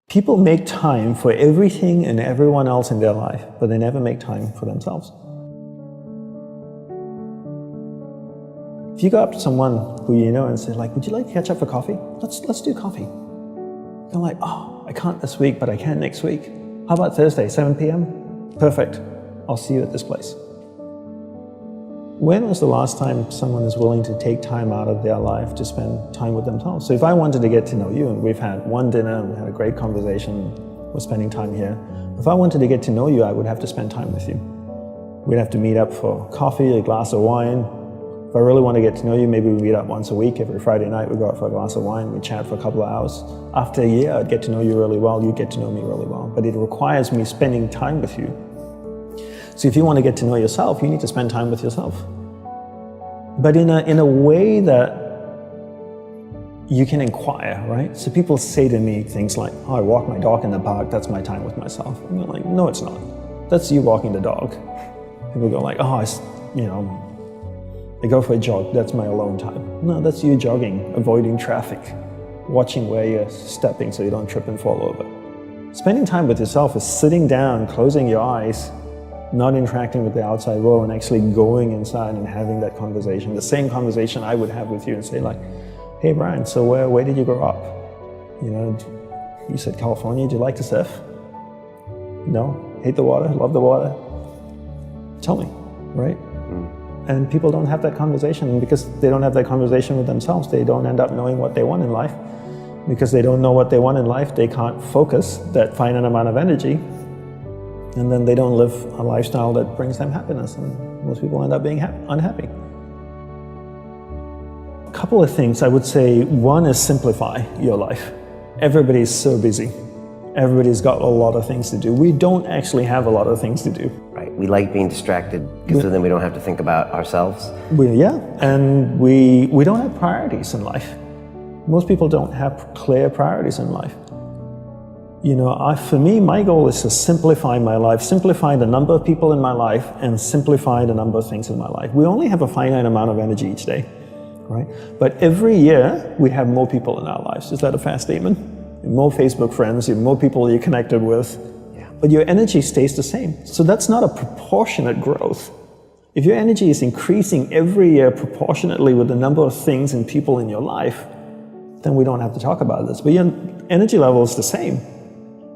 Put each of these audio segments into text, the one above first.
People make time for everything and everyone else in their life, but they never make time for themselves. If you go up to someone who you know and say, like, would you like to catch up for coffee? Let's do coffee. They're like, oh, I can't this week, but I can next week. How about Thursday, 7 p.m.? Perfect. I'll see you at this place. When was the last time someone is willing to take time out of their life to spend time with themselves? So if I wanted to get to know you, and we've had one dinner, and we had a great conversation, we're spending time here. If I wanted to get to know you, I would have to spend time with you. We'd have to meet up for coffee, a glass of wine. If I really want to get to know you, maybe we meet up once a week. Every Friday night, we go out for a glass of wine, we chat for a couple of hours. After a year, I'd get to know you really well, you get to know me really well. But it requires me spending time with you. So if you want to get to know yourself, you need to spend time with yourself. But in a way that you can inquire, right? So people say to me things like, oh, I walk my dog in the park, that's my time with myself. And I'm like, no, it's not. That's you walking the dog. People go like, oh, I go for a jog, that's my alone time. No, that's you jogging, avoiding traffic, watching where you're stepping so you don't trip and fall over. Spending time with yourself is sitting down, closing your eyes, not interacting with the outside world, and actually going inside and having that conversation. The same conversation I would have with you and say like, hey Brian, so where did you grow up? You know, you said California, do you like to surf? No? Hate the water? Love the water? Tell me, right? And people don't have that conversation, and because they don't have that conversation with themselves, they don't end up knowing what they want in life. Because they don't know what they want in life, they can't focus that finite amount of energy, and then they don't live a lifestyle that brings them happiness, and most people end up being unhappy. A couple of things I would say. One is simplify your life. Everybody's so busy. Everybody's got a lot of things to do. We don't actually have a lot of things to do. Right, we like being distracted because then we don't have to think about ourselves. And we don't have priorities in life. Most people don't have clear priorities in life. You know, for me, my goal is to simplify my life, simplify the number of people in my life, and simplify the number of things in my life. We only have a finite amount of energy each day, right? But every year, we have more people in our lives. Is that a fair statement? More Facebook friends, more people you're connected with, but your energy stays the same. So that's not a proportionate growth. If your energy is increasing every year proportionately with the number of things and people in your life, then we don't have to talk about this. But your energy level is the same.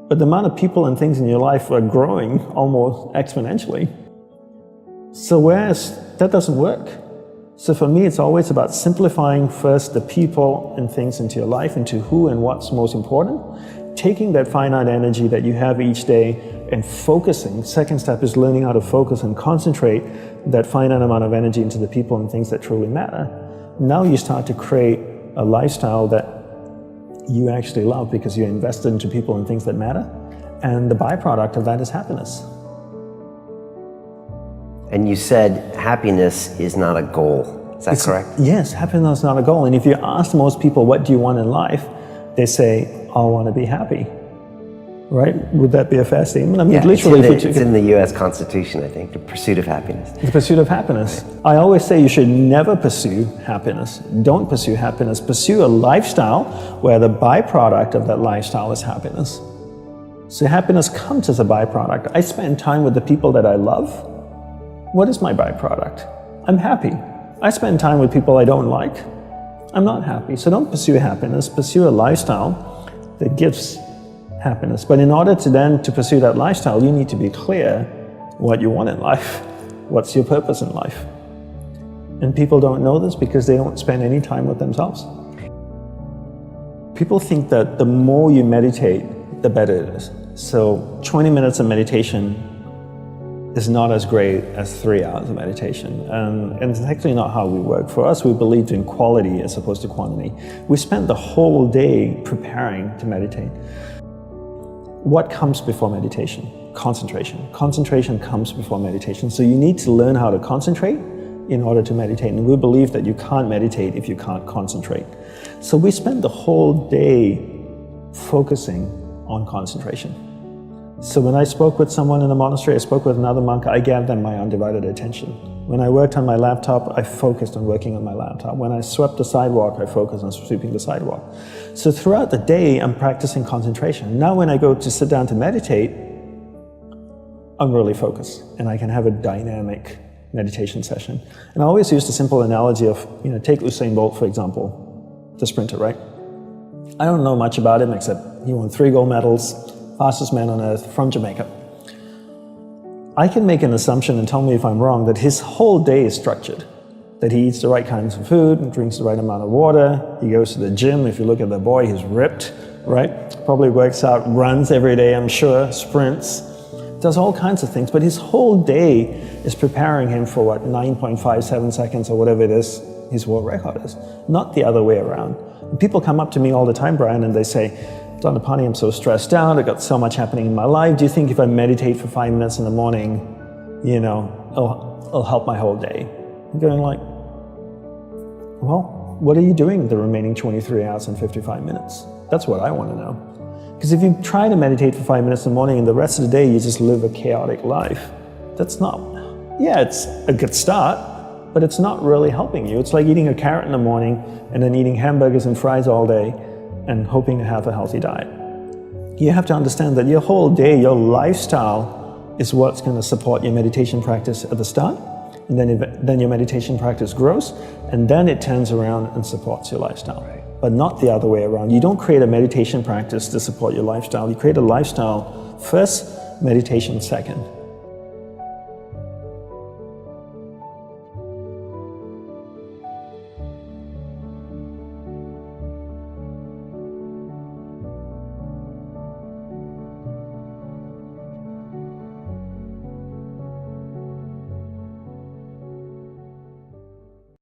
But the amount of people and things in your life are growing almost exponentially. So whereas that doesn't work. So for me, it's always about simplifying first the people and things into your life, into who and what's most important, taking that finite energy that you have each day and focusing. Second step is learning how to focus and concentrate that finite amount of energy into the people and things that truly matter. Now you start to create a lifestyle that you actually love because you're invested into people and things that matter. And the byproduct of that is happiness. And you said happiness is not a goal. Is that correct? Yes, happiness is not a goal. And if you ask most people, what do you want in life? They say, I want to be happy. Right? Would that be a fair statement? I mean, literally, it's in the U.S. Constitution, I think, the pursuit of happiness. The pursuit of happiness. Right. I always say you should never pursue happiness. Don't pursue happiness. Pursue a lifestyle where the byproduct of that lifestyle is happiness. So happiness comes as a byproduct. I spend time with the people that I love. What is my byproduct? I'm happy. I spend time with people I don't like. I'm not happy. So don't pursue happiness. Pursue a lifestyle that gives happiness. But in order to pursue that lifestyle, you need to be clear what you want in life. What's your purpose in life? And people don't know this because they don't spend any time with themselves. People think that the more you meditate, the better it is. So 20 minutes of meditation is not as great as 3 hours of meditation. And it's actually not how we work. For us, we believed in quality as opposed to quantity. We spent the whole day preparing to meditate. What comes before meditation? Concentration. Concentration comes before meditation. So you need to learn how to concentrate in order to meditate. And we believe that you can't meditate if you can't concentrate. So we spend the whole day focusing on concentration. So when I spoke with someone in the monastery, I spoke with another monk, I gave them my undivided attention. When I worked on my laptop, I focused on working on my laptop. When I swept the sidewalk, I focused on sweeping the sidewalk. So throughout the day, I'm practicing concentration. Now when I go to sit down to meditate, I'm really focused, and I can have a dynamic meditation session. And I always use the simple analogy of, take Usain Bolt, for example, the sprinter, right? I don't know much about him except he won 3 gold medals, fastest man on earth from Jamaica. I can make an assumption, and tell me if I'm wrong, that his whole day is structured. That he eats the right kinds of food and drinks the right amount of water. He goes to the gym. If you look at the boy, he's ripped, right? Probably works out, runs every day, I'm sure, sprints, does all kinds of things. But his whole day is preparing him for 9.57 seconds or whatever it is his world record is, not the other way around. And people come up to me all the time, Brian, and they say, Dandapani, I'm so stressed out, I've got so much happening in my life. Do you think if I meditate for 5 minutes in the morning, it'll help my whole day? I'm going like, well, what are you doing the remaining 23 hours and 55 minutes? That's what I want to know. Because if you try to meditate for 5 minutes in the morning and the rest of the day you just live a chaotic life, that's not, it's a good start, but it's not really helping you. It's like eating a carrot in the morning and then eating hamburgers and fries all day and hoping to have a healthy diet. You have to understand that your whole day, your lifestyle is what's going to support your meditation practice at the start, and then your meditation practice grows, and then it turns around and supports your lifestyle. Right. But not the other way around. You don't create a meditation practice to support your lifestyle. You create a lifestyle first, meditation second.